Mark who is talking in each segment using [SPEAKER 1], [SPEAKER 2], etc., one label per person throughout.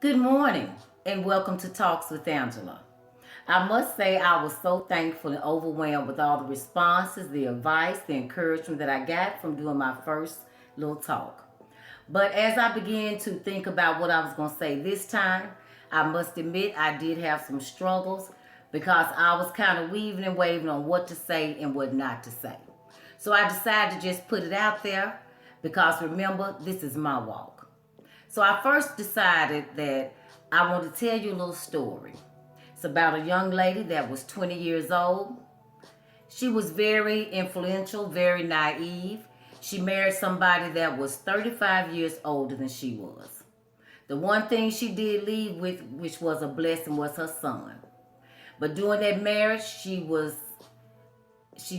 [SPEAKER 1] Good morning and welcome to Talks with Angela. I must say I was so thankful and overwhelmed with all the responses, the advice, the encouragement that I got from doing my first little talk. But as I began to think about what I was going to say this time, I must admit I did have some struggles because I was kind of weaving and waving on what to say and what not to say. So I decided to just put it out there because remember, this is my walk. So I first decided that I want to tell you a little story. It's about a young lady that was 20 years old. She was very influential, very naive. She married somebody that was 35 years older than she was. The one thing she did leave with, which was a blessing, was her son. But during that marriage, she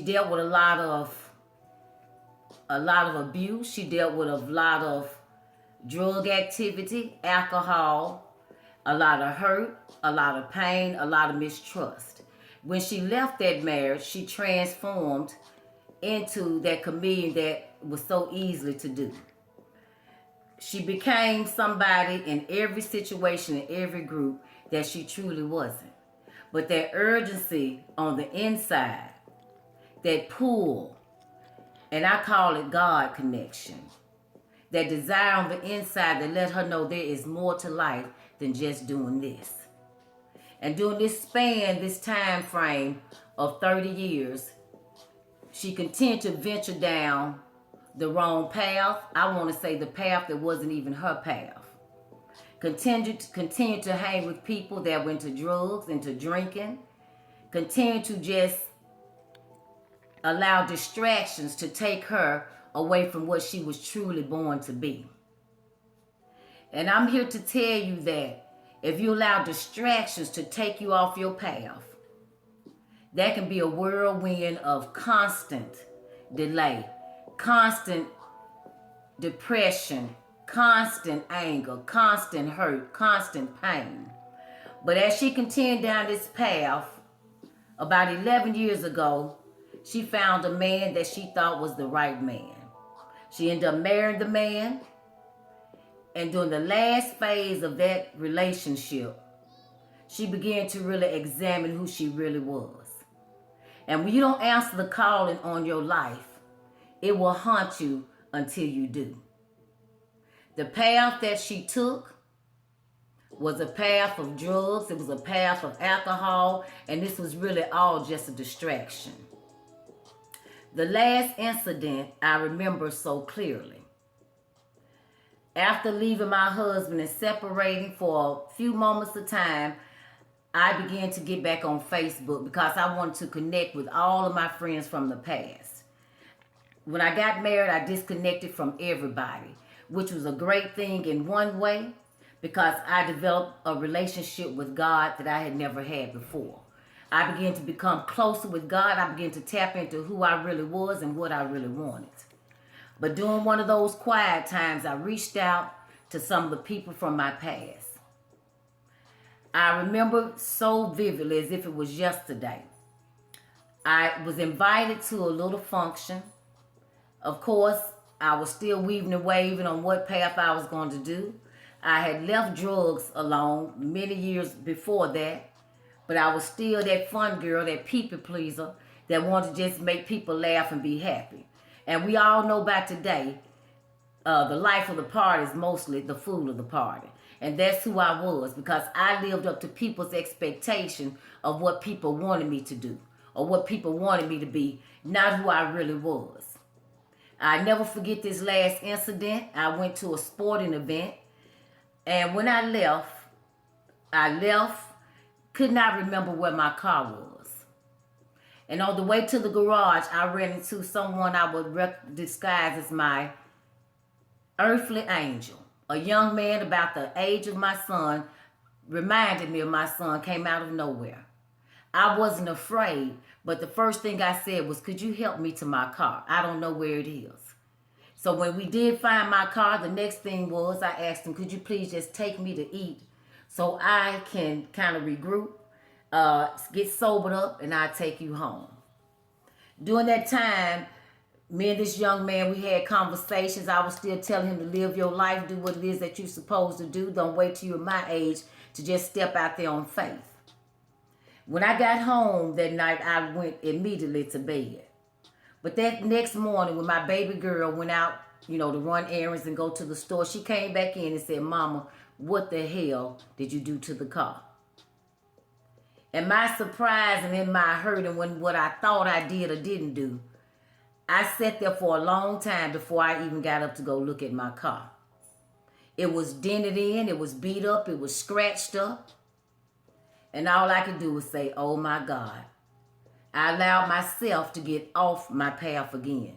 [SPEAKER 1] dealt with a lot of abuse. She dealt with a lot of drug activity, alcohol, a lot of hurt, a lot of pain, a lot of mistrust. When she left that marriage, she transformed into that comedian that was so easily to do. She became somebody in every situation, in every group that she truly wasn't. But that urgency on the inside, that pull, and I call it God connection, that desire on the inside that let her know there is more to life than just doing this. And during this span, this time frame of 30 years, she continued to venture down the wrong path. I want to say the path that wasn't even her path. Continued to hang with people that went to drugs, into drinking. Continued to just allow distractions to take her away from what she was truly born to be. And I'm here to tell you that if you allow distractions to take you off your path, that can be a whirlwind of constant delay, constant depression, constant anger, constant hurt, constant pain. But as she continued down this path, about 11 years ago, she found a man that she thought was the right man. She ended up marrying the man, and during the last phase of that relationship, she began to really examine who she really was. And when you don't answer the calling on your life, it will haunt you until you do. The path that she took was a path of drugs, it was a path of alcohol, and this was really all just a distraction. The last incident I remember so clearly. After leaving my husband and separating for a few moments of time, I began to get back on Facebook because I wanted to connect with all of my friends from the past. When I got married, I disconnected from everybody, which was a great thing in one way because I developed a relationship with God that I had never had before. I began to become closer with God. I began to tap into who I really was and what I really wanted. But during one of those quiet times, I reached out to some of the people from my past. I remember so vividly as if it was yesterday. I was invited to a little function. Of course, I was still weaving and waving on what path I was going to do. I had left drugs alone many years before that. But I was still that fun girl, that people pleaser, that wanted to just make people laugh and be happy. And we all know by today, the life of the party is mostly the fool of the party. And that's who I was because I lived up to people's expectation of what people wanted me to do or what people wanted me to be, not who I really was. I never forget this last incident. I went to a sporting event, and when I left, could not remember where my car was. And on the way to the garage, I ran into someone I would disguise as my earthly angel. A young man about the age of my son, reminded me of my son, came out of nowhere. I wasn't afraid, but the first thing I said was, could you help me to my car? I don't know where it is. So when we did find my car, the next thing was I asked him, could you please just take me to eat so I can kind of regroup, get sobered up, and I'll take you home. During that time, Me and this young man, we had conversations. I was still telling him to live your life, do what it is that you're supposed to do. Don't wait till you're my age to just step out there on faith. When I got home that night, I went immediately to bed. But that next morning, when my baby girl went out, to run errands and go to the store, she came back in and said, Mama, what the hell did you do to the car? And my surprise and in my hurt and what I thought I did or didn't do, I sat there for a long time before I even got up to go look at my car. It was dented in, it was beat up, it was scratched up. And all I could do was say, oh my God. I allowed myself to get off my path again.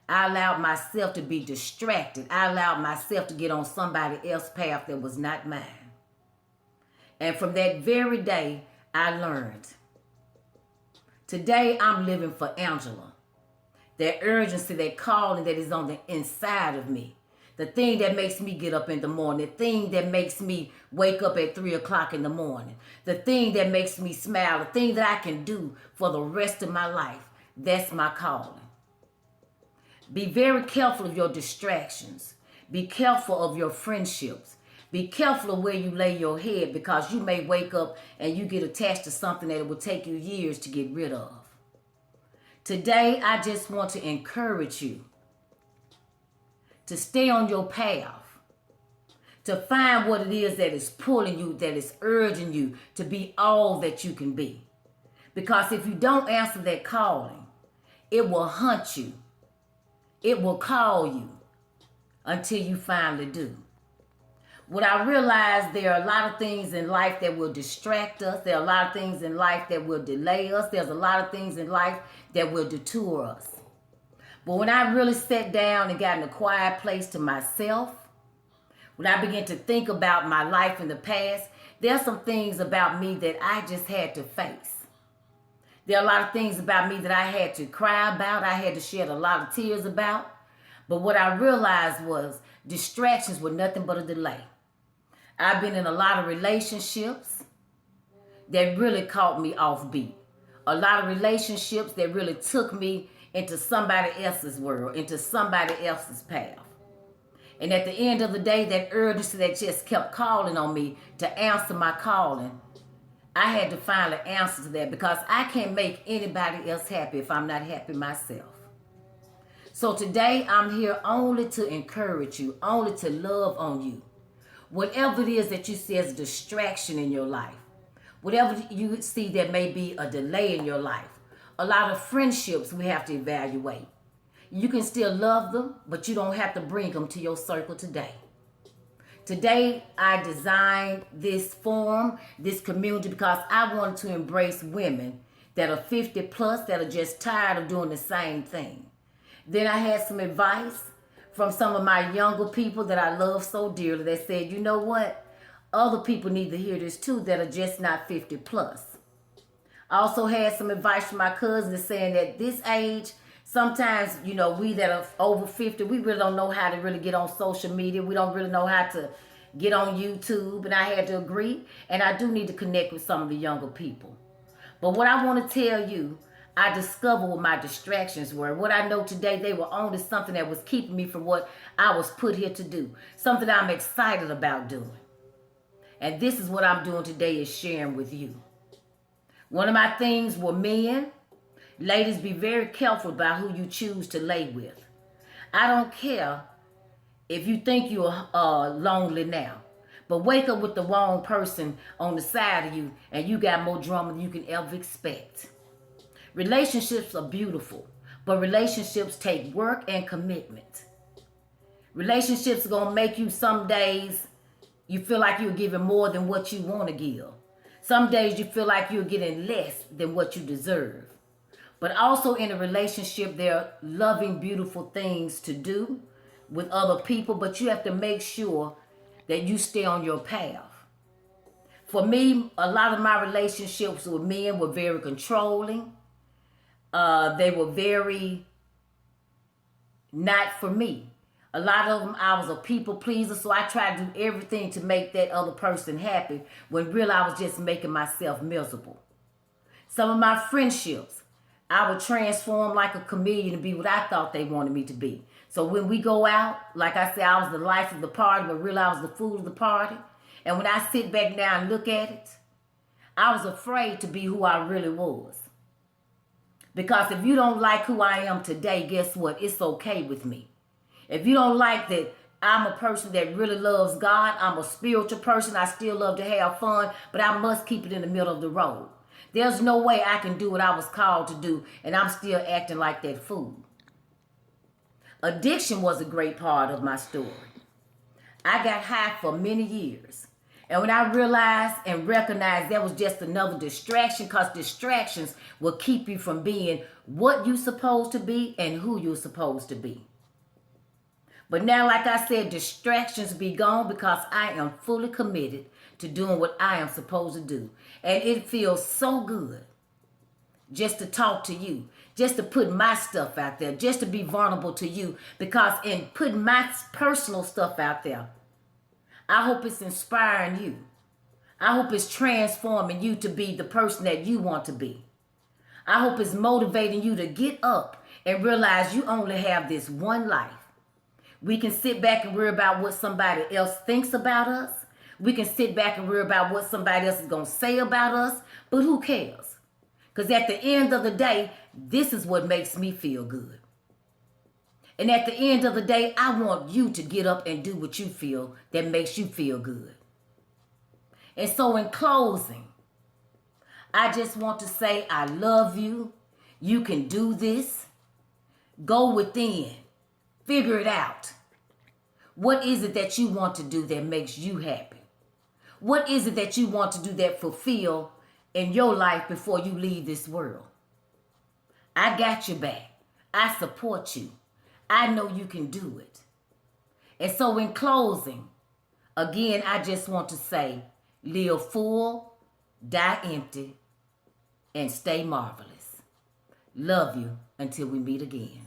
[SPEAKER 1] I allowed myself to be distracted. I allowed myself to get on somebody else's path that was not mine. And from that very day, I learned. Today, I'm living for Angela. That urgency, that calling that is on the inside of me. The thing that makes me get up in the morning. The thing that makes me wake up at 3 o'clock in the morning. The thing that makes me smile. The thing that I can do for the rest of my life. That's my calling. Be very careful of your distractions. Be careful of your friendships. Be careful of where you lay your head, because you may wake up and you get attached to something that it will take you years to get rid of. Today, I just want to encourage you to stay on your path, to find what it is that is pulling you, that is urging you to be all that you can be. Because if you don't answer that calling, it will hunt you. It will call you until you finally do. What I realized, there are a lot of things in life that will distract us. There are a lot of things in life that will delay us. There's a lot of things in life that will detour us. But when I really sat down and got in a quiet place to myself, when I began to think about my life in the past, there are some things about me that I just had to face. There are a lot of things about me that I had to cry about. I had to shed a lot of tears about. But what I realized was distractions were nothing but a delay. I've been in a lot of relationships that really caught me off beat. A lot of relationships that really took me into somebody else's world, into somebody else's path. And at the end of the day, that urgency that just kept calling on me to answer my calling, I had to find an answer to that, because I can't make anybody else happy if I'm not happy myself. So today, I'm here only to encourage you, only to love on you. Whatever it is that you see as a distraction in your life, whatever you see that may be a delay in your life, a lot of friendships we have to evaluate. You can still love them, but you don't have to bring them to your circle today. Today, I designed this forum, this community, because I wanted to embrace women that are 50 plus, that are just tired of doing the same thing. Then I had some advice from some of my younger people that I love so dearly that said, you know what? Other people need to hear this too that are just not 50 plus. I also had some advice from my cousins saying that this age, sometimes, we that are over 50, we really don't know how to really get on social media. We don't really know how to get on YouTube. And I had to agree. And I do need to connect with some of the younger people. But what I want to tell you, I discovered what my distractions were. What I know today, they were only something that was keeping me from what I was put here to do. Something I'm excited about doing. And this is what I'm doing today, is sharing with you. One of my things were men. Ladies, be very careful about who you choose to lay with. I don't care if you think you're lonely now, but wake up with the wrong person on the side of you and you got more drama than you can ever expect. Relationships are beautiful, but relationships take work and commitment. Relationships are going to make you, some days you feel like you're giving more than what you want to give. Some days you feel like you're getting less than what you deserve. But also in a relationship, there are loving, beautiful things to do with other people, but you have to make sure that you stay on your path. For me, a lot of my relationships with men were very controlling. They were very not for me. A lot of them, I was a people pleaser, so I tried to do everything to make that other person happy, when really I was just making myself miserable. Some of my friendships, I would transform like a chameleon to be what I thought they wanted me to be. So when we go out, like I said, I was the life of the party, but really I was the fool of the party. And when I sit back now and look at it, I was afraid to be who I really was. Because if you don't like who I am today, guess what? It's okay with me. If you don't like that I'm a person that really loves God, I'm a spiritual person, I still love to have fun, but I must keep it in the middle of the road. There's no way I can do what I was called to do and I'm still acting like that fool. Addiction was a great part of my story. I got high for many years. And when I realized and recognized that was just another distraction, because distractions will keep you from being what you're supposed to be and who you're supposed to be. But now, like I said, distractions be gone because I am fully committed to doing what I am supposed to do. And it feels so good just to talk to you, just to put my stuff out there, just to be vulnerable to you. Because in putting my personal stuff out there, I hope it's inspiring you. I hope it's transforming you to be the person that you want to be. I hope it's motivating you to get up and realize you only have this one life. We can sit back and worry about what somebody else thinks about us. We can sit back and worry about what somebody else is going to say about us. But who cares? Because at the end of the day, this is what makes me feel good. And at the end of the day, I want you to get up and do what you feel that makes you feel good. And so in closing, I just want to say I love you. You can do this. Go within. Figure it out. What is it that you want to do that makes you happy? What is it that you want to do that fulfill in your life before you leave this world? I got your back. I support you. I know you can do it. And so in closing, again, I just want to say, live full, die empty, and stay marvelous. Love you until we meet again.